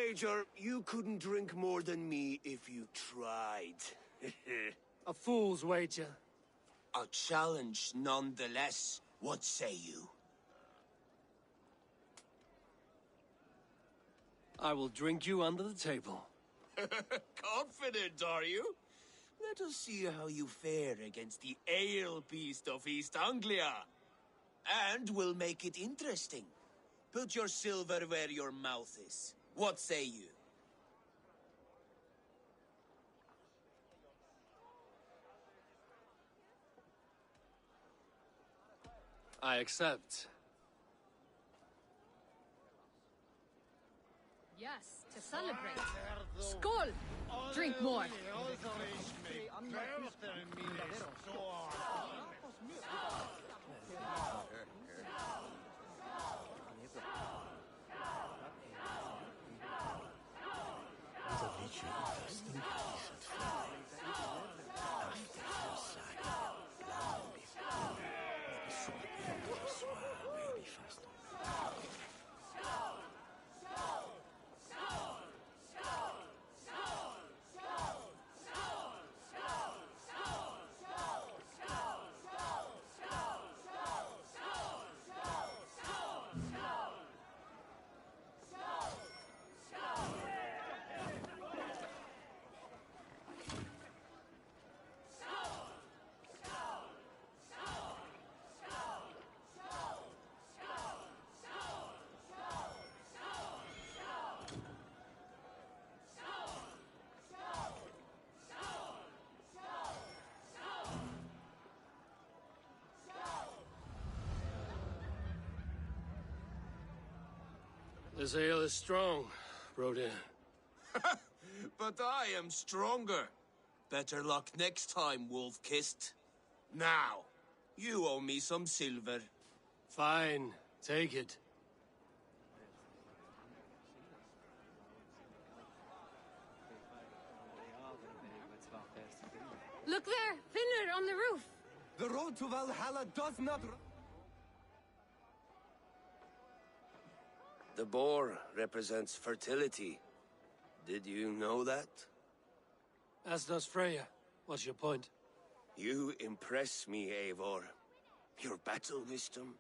wager you couldn't drink more than me if you tried. A fool's wager. A challenge nonetheless. What say you? I will drink you under the table. Confident, are you? Let us see how you fare against the ale beast of East Anglia. And we'll make it interesting. Put your silver where your mouth is. What say you? I accept. Yes, to celebrate. Skål! Drink more. This ale is strong, Brodir. But I am stronger. Better luck next time, Wolf-Kissed. Now, you owe me some silver. Fine, take it. Look there, Finner on the roof. The road to Valhalla does not... The boar represents fertility. Did you know that? As does Freya. What's your point? You impress me, Eivor. Your battle wisdom,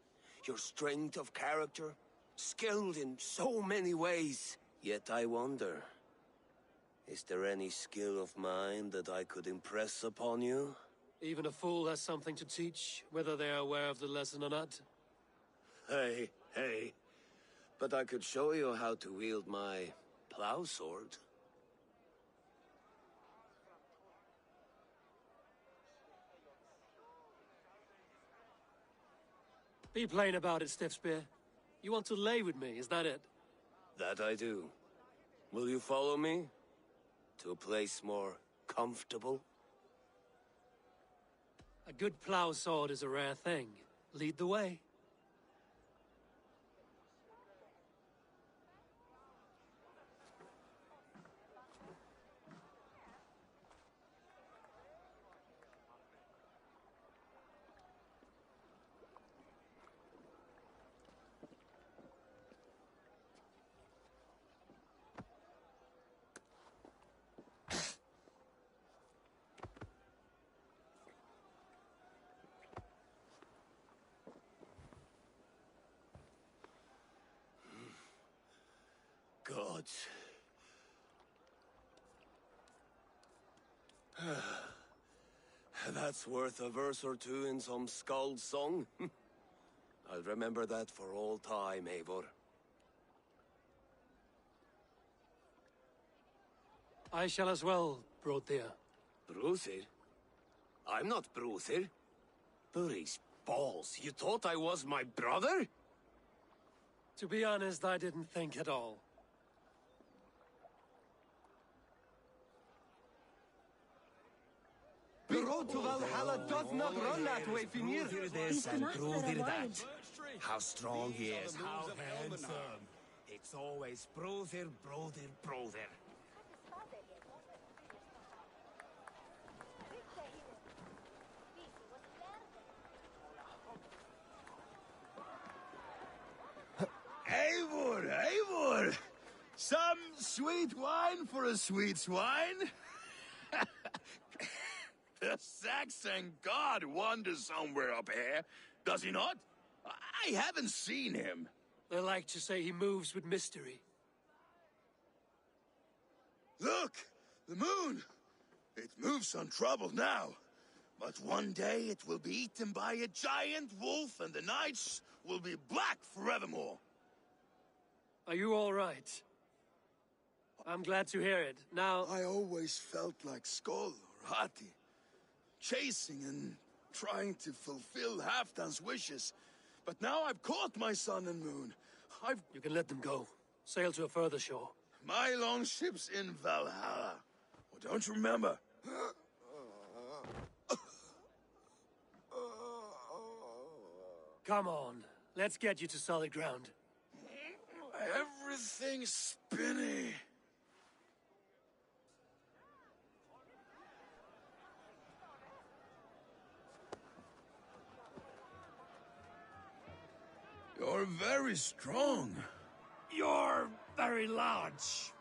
your strength of character, skilled in so many ways. Yet I wonder, is there any skill of mine that I could impress upon you? Even a fool has something to teach, whether they are aware of the lesson or not. Hey. But I could show you how to wield my plow sword. Be plain about it, Stiffspear. You want to lay with me, is that it? That I do. Will you follow me? To a place more comfortable? A good plow sword is a rare thing. Lead the way. Gods. That's worth a verse or two in some skald's song. I'll remember that for all time, Eivor. I shall as well, Brodir. Bruther? I'm not Bruther. Burry's balls, you thought I was my brother? To be honest, I didn't think at all. The road to Valhalla does not run that way, Finir. Bruther this and Bruther that. How strong he is, how handsome. It's always Bruther. Eivor! Some sweet wine for a sweet swine? The Saxon god wanders somewhere up here, does he not? I haven't seen him. They like to say he moves with mystery. Look! The moon! It moves untroubled now. But one day it will be eaten by a giant wolf and the nights will be black forevermore. Are you all right? I'm glad to hear it. Now... I always felt like Skoll or Hati, chasing and trying to fulfill Halfdan's wishes. But now I've caught my sun and moon. You can let them go. Sail to a further shore. My longship's in Valhalla. Oh, don't you remember? Come on. Let's get you to solid ground. Everything's spinny. You're very strong. You're very large.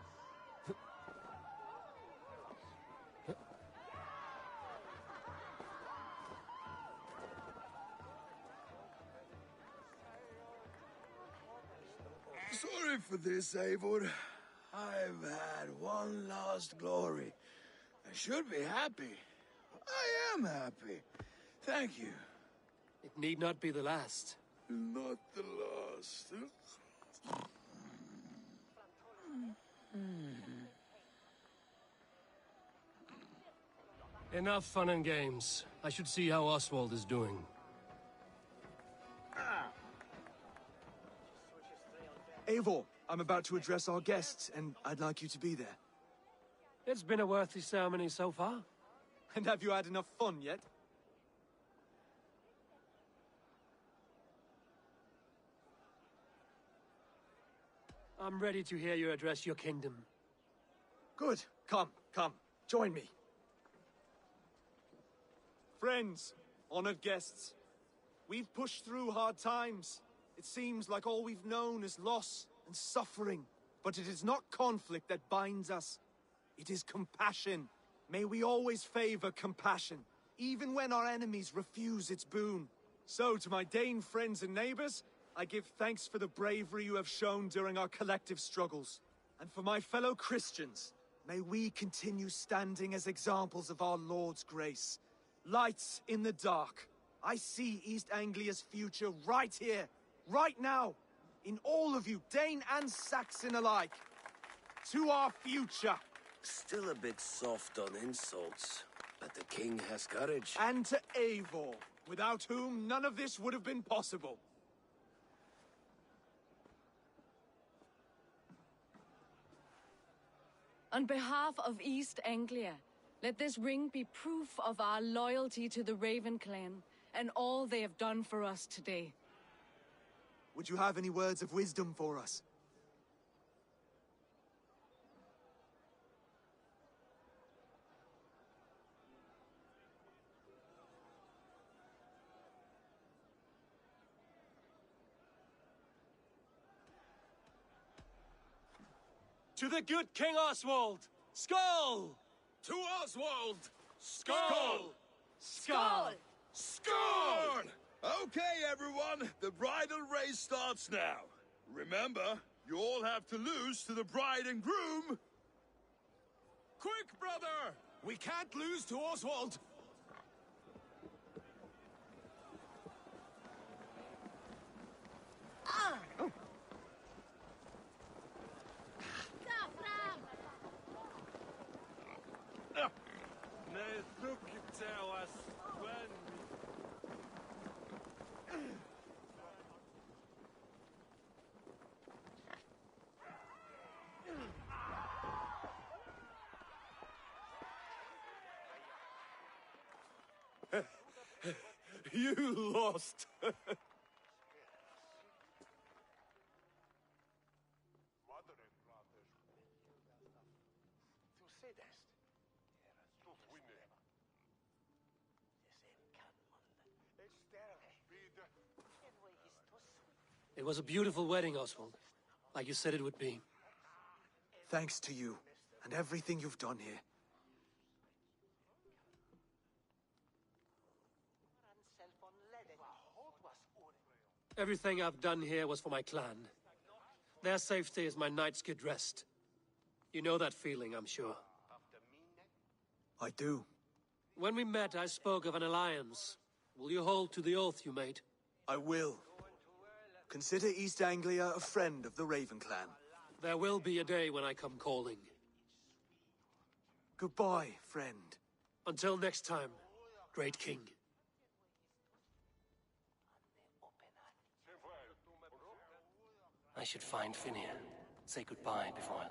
Sorry for this, Eivor. I've had one last glory. I should be happy. I am happy. Thank you. It need not be the last. Not the last. Enough fun and games. I should see how Oswald is doing. Eivor, I'm about to address our guests, and I'd like you to be there. It's been a worthy ceremony so far. And have you had enough fun yet? I'm ready to hear you address your kingdom. Good. Come, join me. Friends, honored guests, we've pushed through hard times. It seems like all we've known is loss and suffering. But it is not conflict that binds us. It is compassion. May we always favor compassion, even when our enemies refuse its boon. So, to my Dane friends and neighbors, I give thanks for the bravery you have shown during our collective struggles. And for my fellow Christians, may we continue standing as examples of our Lord's grace. Lights in the dark. I see East Anglia's future right here, right now, in all of you, Dane and Saxon alike. To our future. Still a bit soft on insults, but the king has courage. And to Eivor, without whom none of this would have been possible. On behalf of East Anglia, let this ring be proof of our loyalty to the Raven clan and all they have done for us today. Would you have any words of wisdom for us? To the good King Oswald! Skull! To Oswald! Skull! Skull! Score! Okay, everyone, the bridal race starts now. Remember, you all have to lose to the bride and groom. Quick, brother! We can't lose to Oswald! You lost! It was a beautiful wedding, Oswald. Like you said it would be. Thanks to you, and everything you've done here. Everything I've done here was for my clan. Their safety is my night's good rest. You know that feeling, I'm sure. I do. When we met, I spoke of an alliance. Will you hold to the oath you made? I will. Consider East Anglia a friend of the Raven clan. There will be a day when I come calling. Goodbye, friend. Until next time, great king. I should find Finir. Say goodbye before...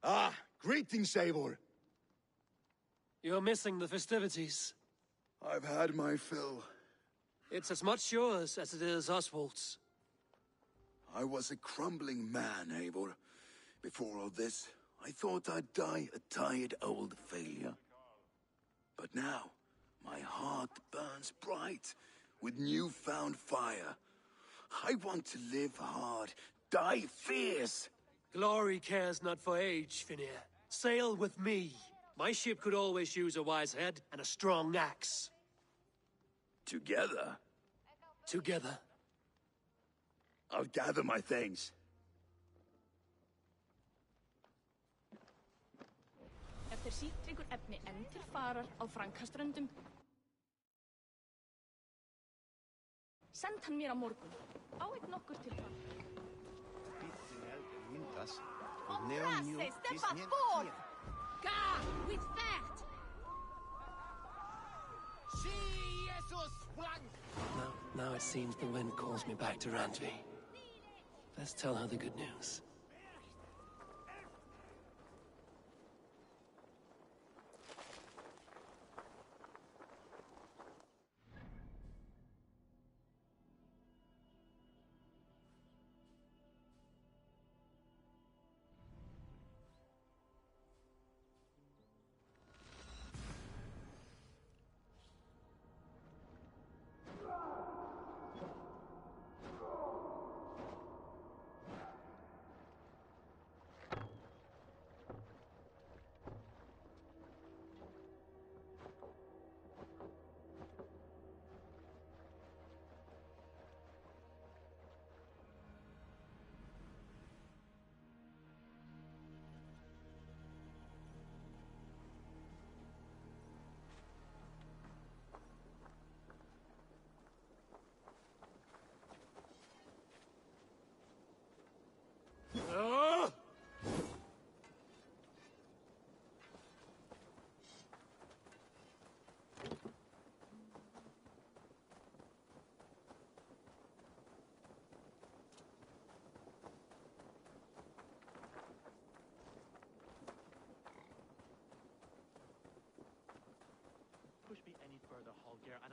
Ah, greetings, Eivor. You're missing the festivities. I've had my fill. It's as much yours as it is Oswald's. I was a crumbling man, Eivor. Before all this, I thought I'd die a tired old failure. But now, my heart burns bright with newfound fire. I want to live hard, die fierce. Glory cares not for age, Finir. Sail with me. My ship could always use a wise head and a strong axe. Together, Together. I'll gather my things. Ef þeir sýnt ykkur efni enn til farar á Frankaströndum, send hann mér á morgun. Á einn nokkur til farar. With that! Now it seems the wind calls me back to Randvi. Let's tell her the good news.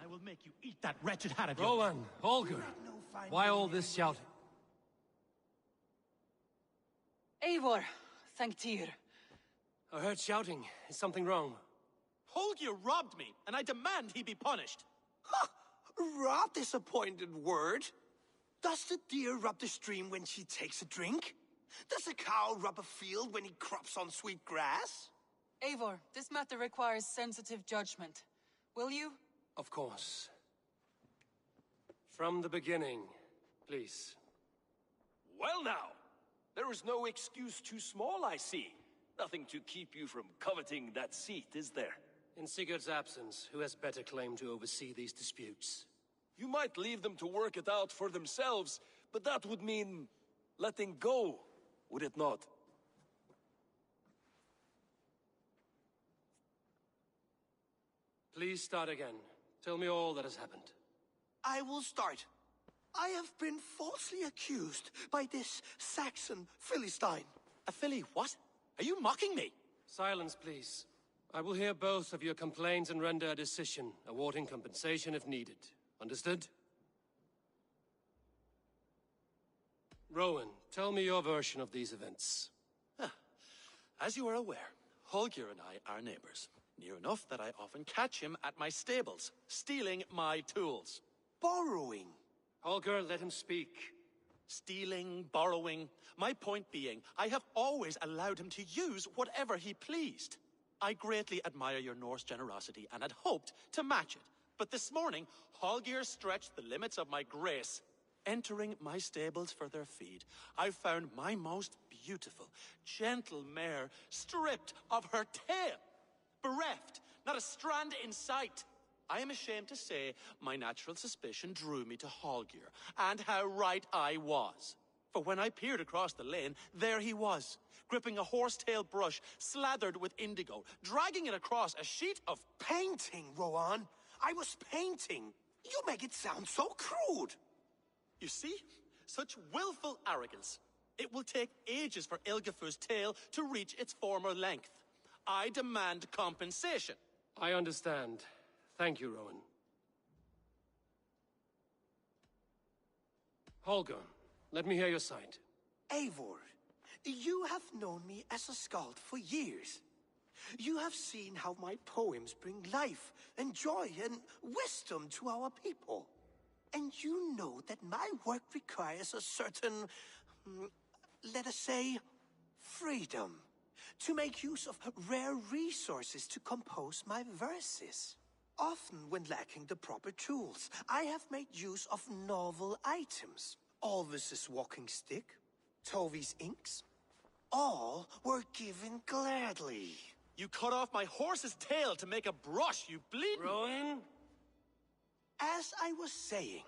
I will make you eat that wretched hat of yours. Rowan, Holger, why all this shouting? Eivor, thank Tyr. I heard shouting. Is something wrong? Holger robbed me, and I demand he be punished. Ha! Rub this appointed word. Does the deer rub the stream when she takes a drink? Does a cow rub a field when he crops on sweet grass? Eivor, this matter requires sensitive judgment. Will you? Of course. From the beginning, please. Well now, there is no excuse too small, I see. Nothing to keep you from coveting that seat, is there? In Sigurd's absence, who has better claim to oversee these disputes? You might leave them to work it out for themselves, but that would mean letting go, would it not? Please start again. Tell me all that has happened. I will start. I have been falsely accused by this Saxon Philistine. A Philly what? Are you mocking me? Silence, please. I will hear both of your complaints and render a decision, awarding compensation if needed. Understood? Rowan, tell me your version of these events. As you are aware, Holger and I are neighbors. Near enough that I often catch him at my stables, stealing my tools. Borrowing. Holger, let him speak. Stealing, borrowing. My point being, I have always allowed him to use whatever he pleased. I greatly admire your Norse generosity and had hoped to match it. But this morning, Holger stretched the limits of my grace. Entering my stables for their feed, I found my most beautiful, gentle mare stripped of her tail. Bereft, not a strand in sight. I am ashamed to say my natural suspicion drew me to Holger, and how right I was. For when I peered across the lane, there he was, gripping a horsetail brush slathered with indigo, dragging it across a sheet of painting, Rowan. I was painting. You make it sound so crude. You see? Such willful arrogance. It will take ages for Ilgafur's tail to reach its former length. I demand compensation. I understand. Thank you, Rowan. Holger, let me hear your side. Eivor, you have known me as a skald for years. You have seen how my poems bring life and joy and wisdom to our people. And you know that my work requires a certain, let us say, freedom. To make use of rare resources to compose my verses. Often when lacking the proper tools, I have made use of novel items. Alvis's walking stick, Tovi's inks, all were given gladly. You cut off my horse's tail to make a brush, you bleeding... Rowan? As I was saying,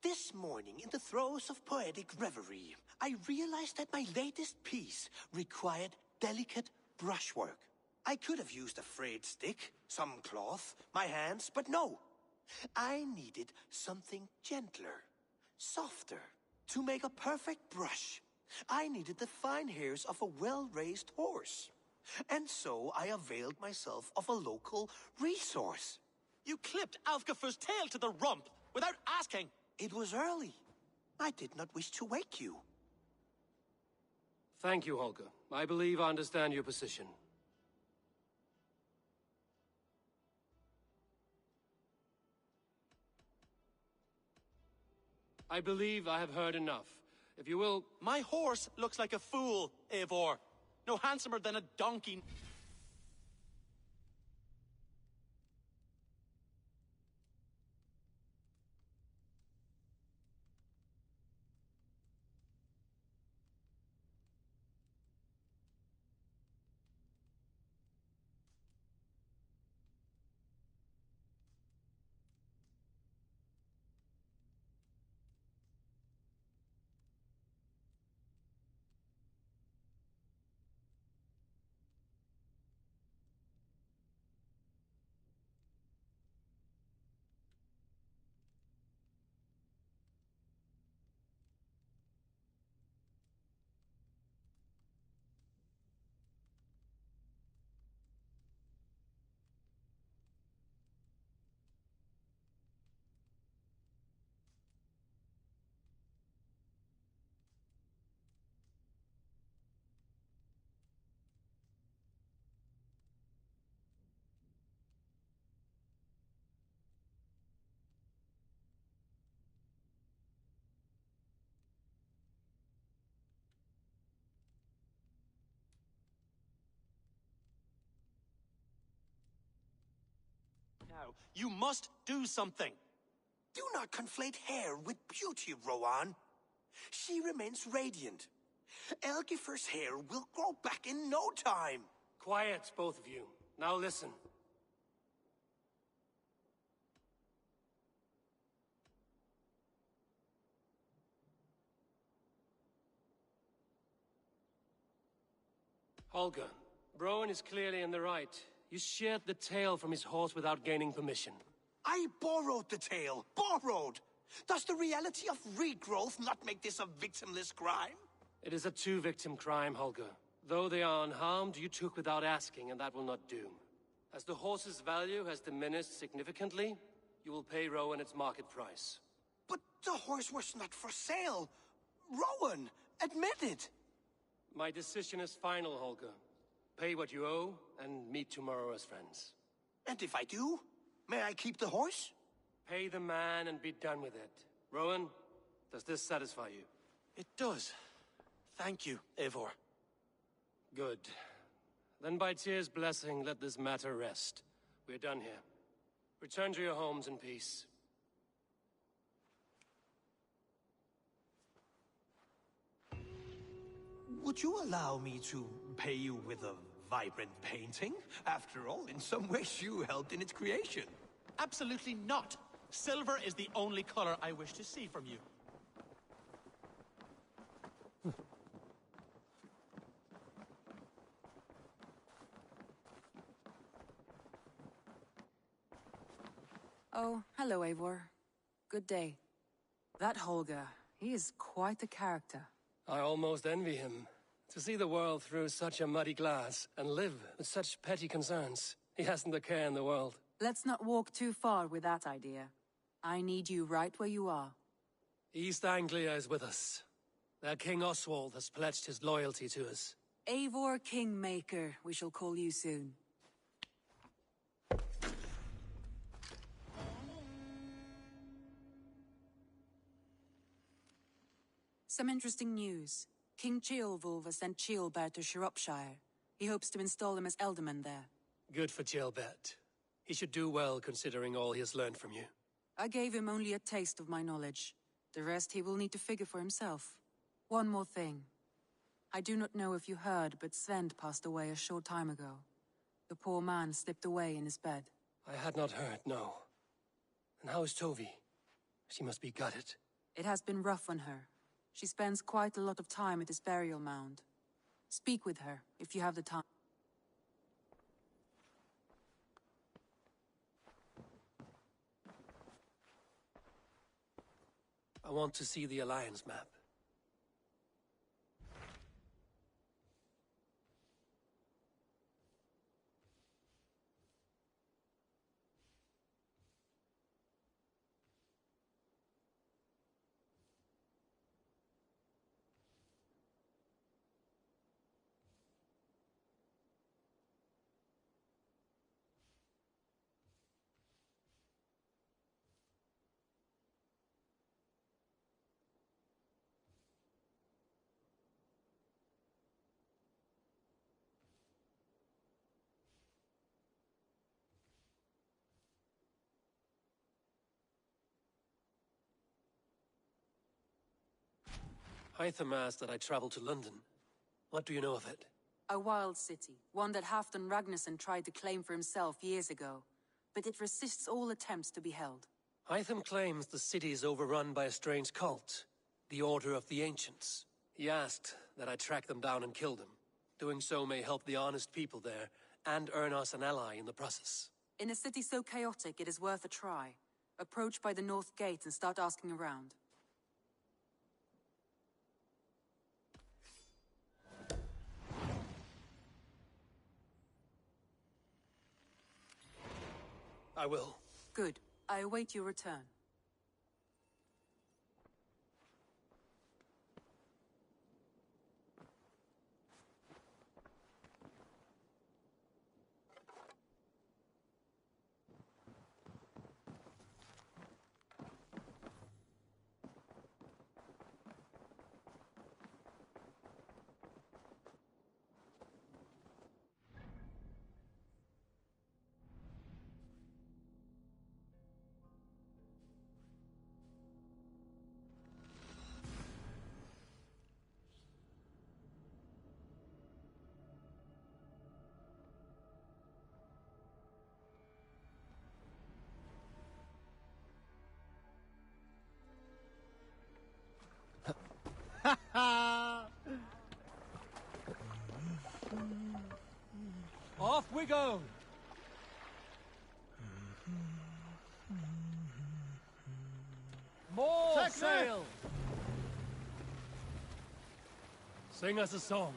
this morning in the throes of poetic reverie, I realized that my latest piece required delicate brushwork. I could have used a frayed stick, some cloth, my hands, but no. I needed something gentler, softer. To make a perfect brush, I needed the fine hairs of a well-raised horse. And so I availed myself of a local resource. You clipped Alfgafur's tail to the rump without asking. It was early. I did not wish to wake you. Thank you, Holger. I believe I understand your position. I believe I have heard enough. If you will... My horse looks like a fool, Eivor. No handsomer than a donkey. now. You must do something. Do not conflate hair with beauty, Rowan. She remains radiant. Elgifer's hair will grow back in no time. Quiet, both of you. Now listen. Holger, Browan is clearly in the right. You sheared the tail from his horse without gaining permission. I borrowed the tail. Borrowed! Does the reality of regrowth not make this a victimless crime? It is a two-victim crime, Holger. Though they are unharmed, you took without asking, and that will not do. As the horse's value has diminished significantly, you will pay Rowan its market price. But the horse was not for sale. Rowan, admit it. My decision is final, Holger. Pay what you owe, and meet tomorrow as friends. And if I do, may I keep the horse? Pay the man and be done with it. Rowan, does this satisfy you? It does. Thank you, Eivor. Good. Then by Tyr's blessing, let this matter rest. We're done here. Return to your homes in peace. Would you allow me to pay you with a vibrant painting? After all, in some ways you helped in its creation. Absolutely not. Silver is the only color I wish to see from you. Oh, hello, Eivor. Good day. That Holger, he is quite a character. I almost envy him. To see the world through such a muddy glass, and live with such petty concerns. He hasn't a care in the world. Let's not walk too far with that idea. I need you right where you are. East Anglia is with us. Their King Oswald has pledged his loyalty to us. Eivor Kingmaker, we shall call you soon. Some interesting news. King Ceolwulf has sent Ceolbert to Shropshire. He hopes to install him as Elderman there. Good for Ceolbert. He should do well considering all he has learned from you. I gave him only a taste of my knowledge. The rest he will need to figure for himself. One more thing. I do not know if you heard, but Svend passed away a short time ago. The poor man slipped away in his bed. I had not heard, no. And how is Tovi? She must be gutted. It has been rough on her. She spends quite a lot of time at his burial mound. Speak with her, if you have the time. I want to see the Alliance map. Hytham asked that I travel to London. What do you know of it? A wild city, one that Halfdan Ragnarsson tried to claim for himself years ago. But it resists all attempts to be held. Hytham claims the city is overrun by a strange cult, the Order of the Ancients. He asked that I track them down and kill them. Doing so may help the honest people there, and earn us an ally in the process. In a city so chaotic, it is worth a try. Approach by the North Gate and start asking around. I will. Good. I await your return. Off we go! More sail! Sing us a song.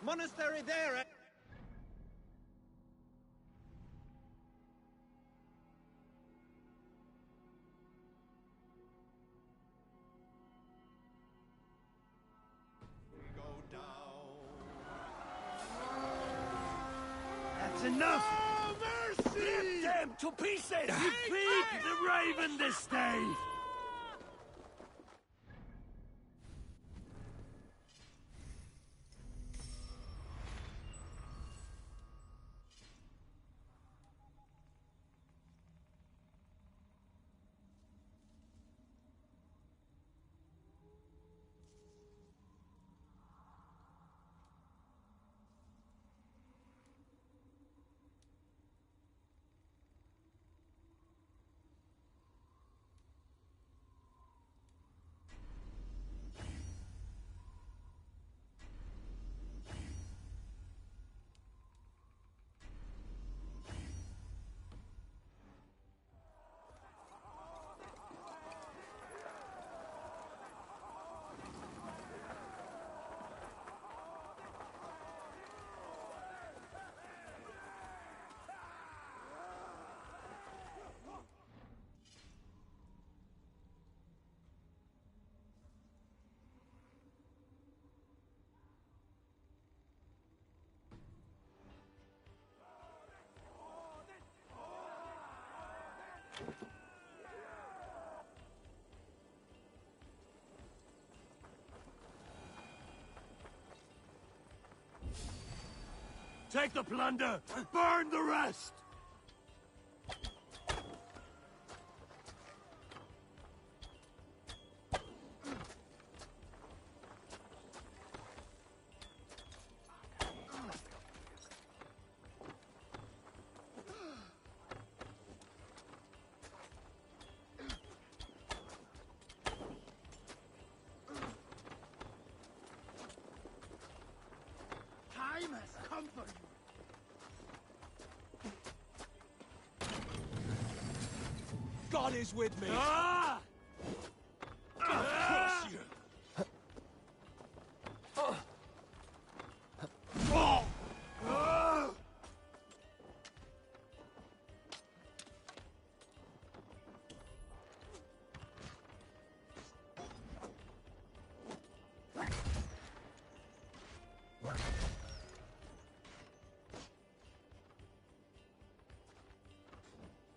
Monastery there, eh? That's enough! Oh, mercy! Rip them to pieces! Defeat the Raven this day! Take the plunder! Burn the rest! Time has come for you. God is with me! Ah! Curse you!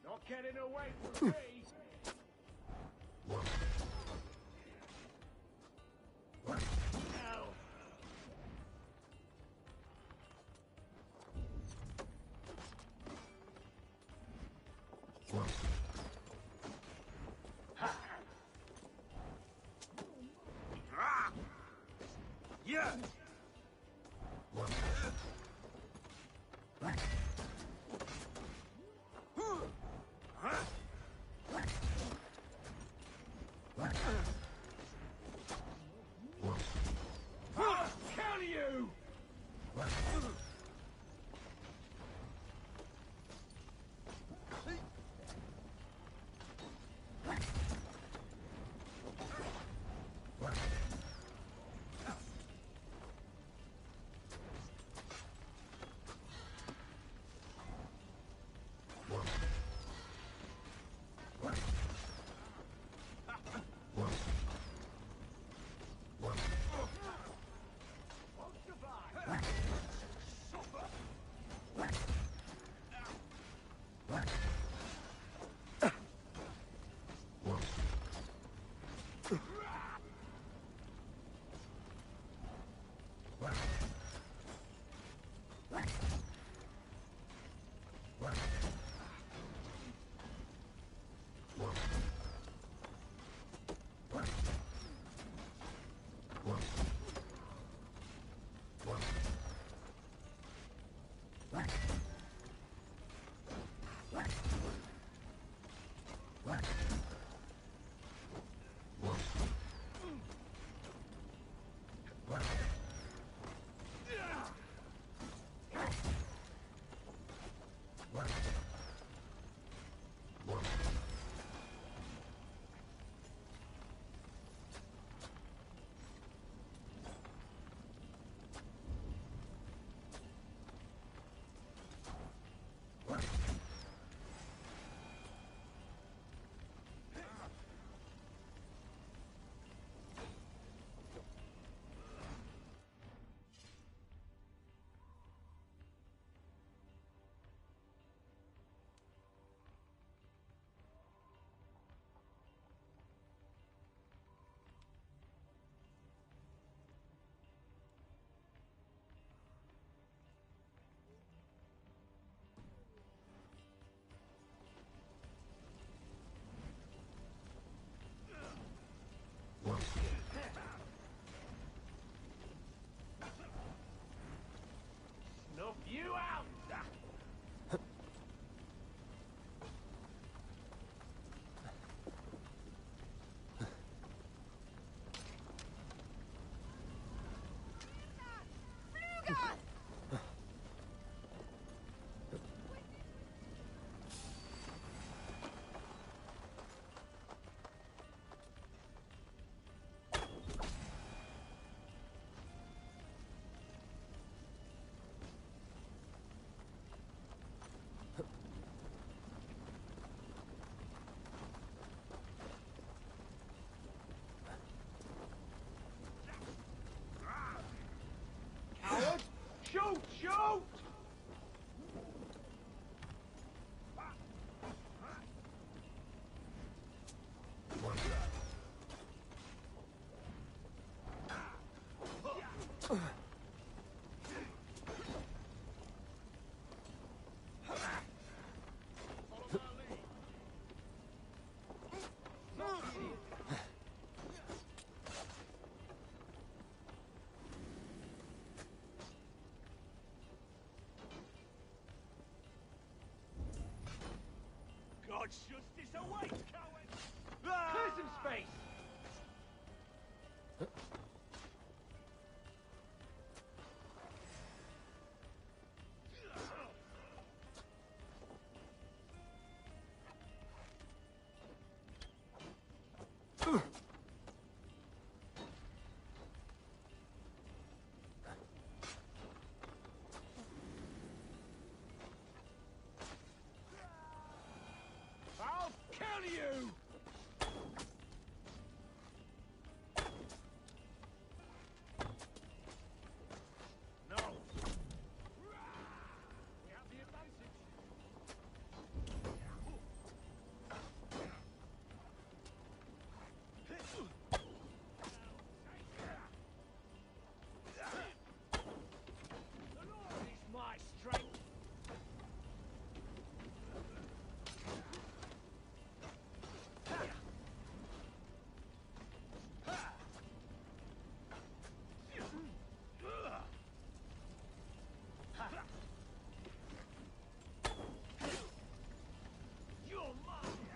Not getting away from me! Yeah! I'll kill you! God's justice awaits, coward! Clear some space! I'll kill you! No. We have the advantage. The Lord is my strength. You're mine.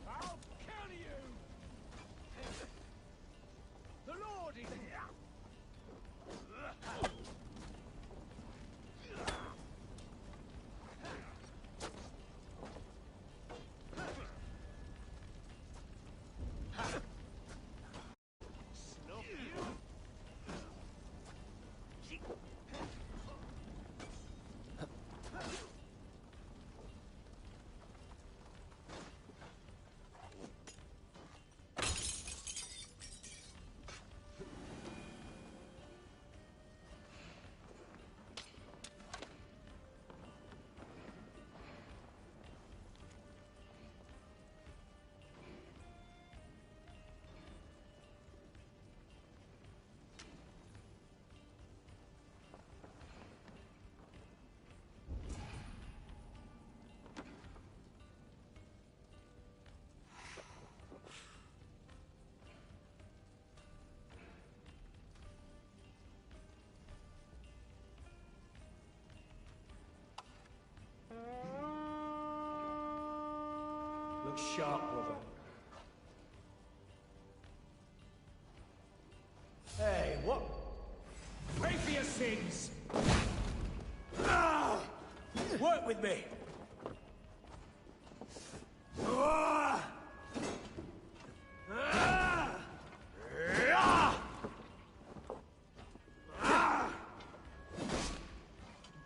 I'll kill you. The Lord is here. Snuff you. Look sharp, brother. Hey, what? Pray for your sins! Ah! Work with me! Ah! Ah! Ah! Ah!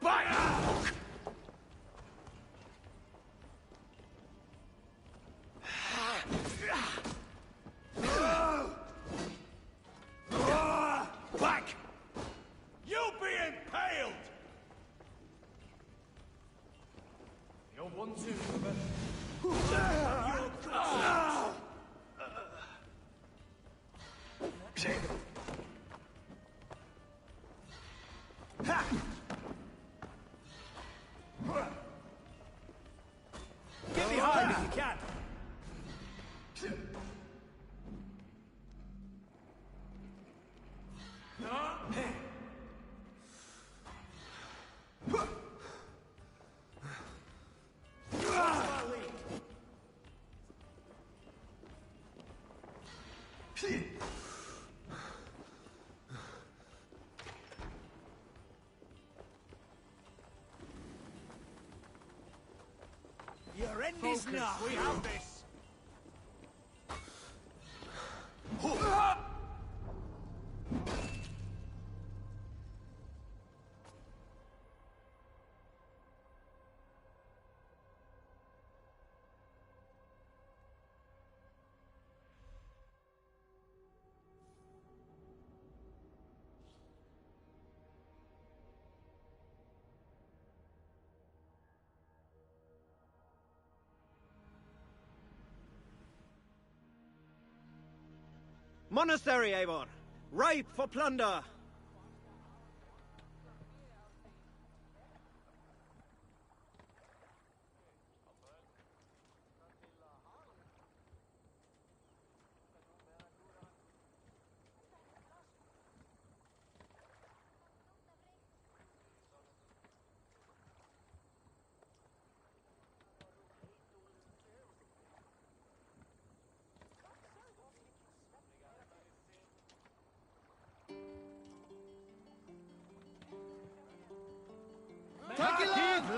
Bite! Back! You'll be impaled! You're one too, brother. Get behind if you can! Your end is now. We have this. Monastery, Eivor! Ripe for plunder!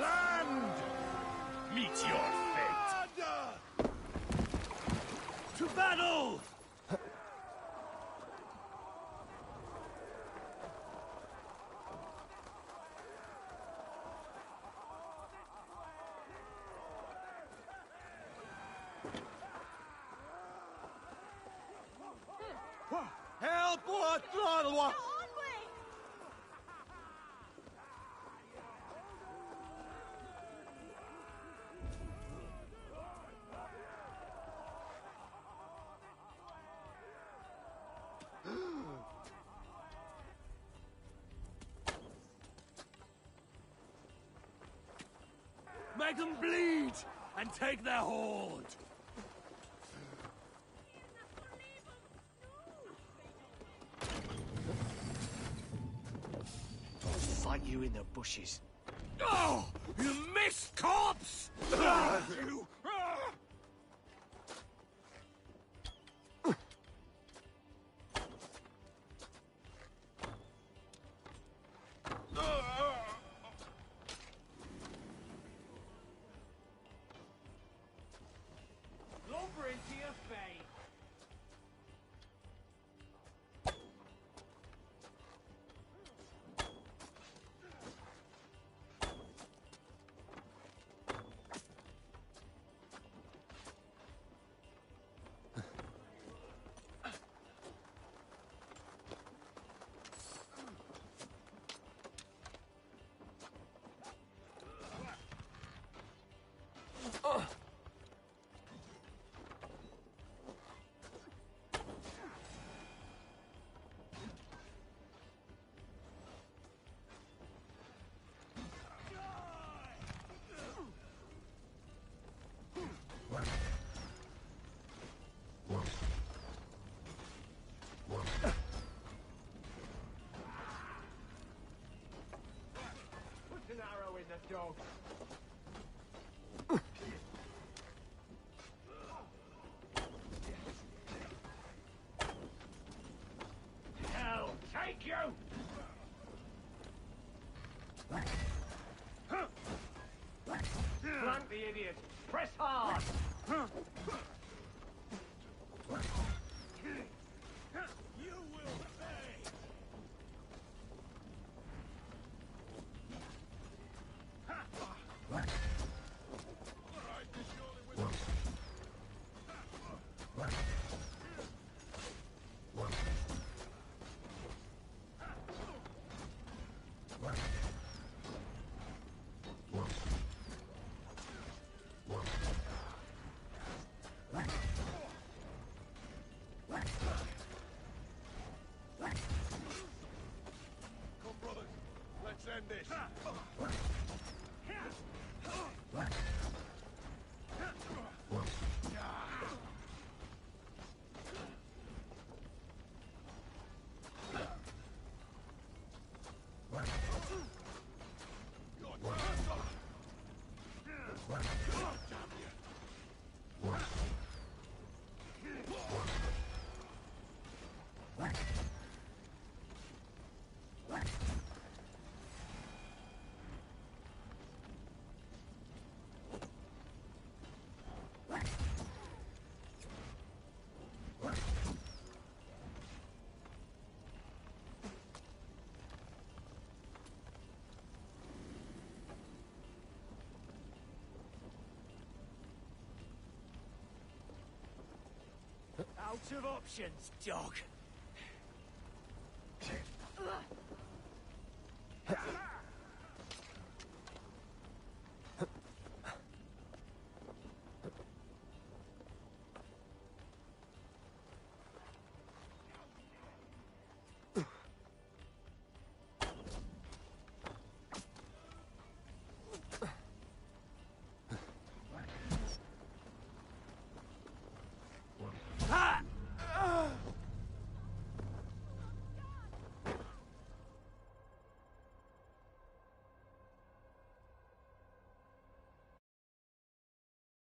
Land! Meet your fate! To battle! Help! What? Make them bleed and take their hoard. I'll fight you in the bushes. Oh! You missed, corpse! You! Lumber into your face! Put an arrow in the dog. Hell, take you! Flank the idiot! Press hard! You will pay! Come, brothers, let's end this. Out of options, dog.